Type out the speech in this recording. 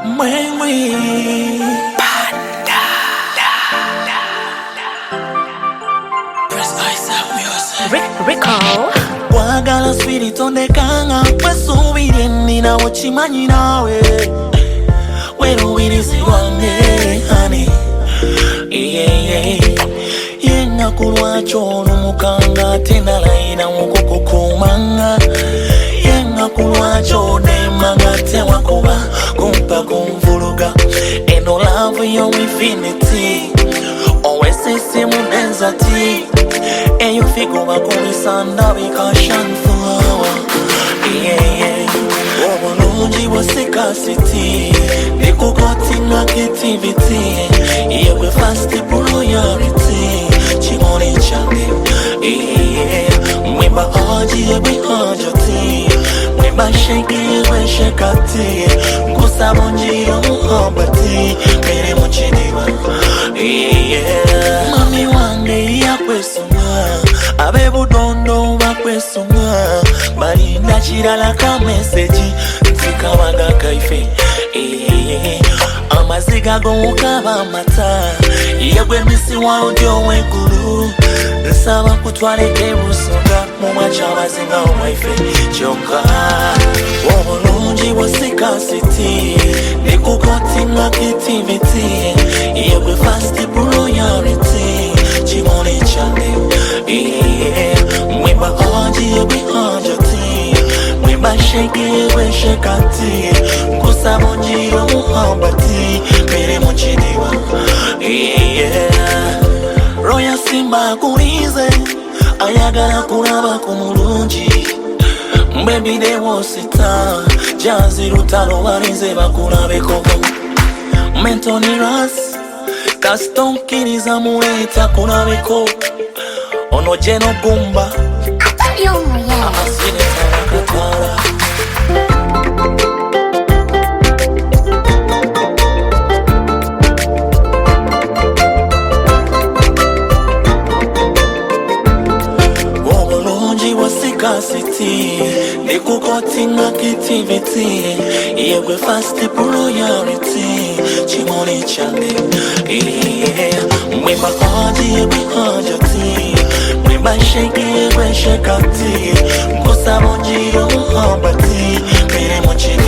Mwenwi Recall. Wagala swiri tonde kanga Wesubiri nina wachimanyi nawe Wero wirizi wange honey Yenga kulwa chono mukanga Tena laina mukukukumanga Yenga kulwa chode magate wakuba Kumpa kumvuluga Eno love yo infinity Always sisi mudenza ti Eyo figo bakumisanda bikashan flower Obulungi bw'sikasiti Nikukotinga kitiviti Yewe fast priority Chimoni change Mwemba haji yewe hajati Mwemba sheki yewe shekati Nkusabonji yo muhabati Mere muchidiwa Mami wange yakwesunga Abebudondo bakwesunga Balinda chirala ka message Nzikabaga kaife Amaziga gowukaba mata Yegwe misi wao ndio weguru Nsaba kutwaleke Busoga Mumachabazinga omwaife Chonga Obulungi bw'sikasiti Nikukotinga kitiviti Yegwe fast priority Chimoni chane Mwemba haji yewe hajati Mwemba sheki yewe shekati Nkusabonji yo muhabati Mere muchidiwa Roya simba kurize Ayagala kuraba kumulungi Baby de wosita Jazi rutalo warize bakurabeko Mentoni ras Kaston kiriza mueta kurabeko Ono jeno gumba Amasine tarakatara Obulungi bw'sikasiti Nikukotinga kitiviti Yegwe fast priority Chimoni change Mwemba haji yewe hajati Mwemba sheki yewe shekati Nkusabonji yo muhabati Mere muchidiwa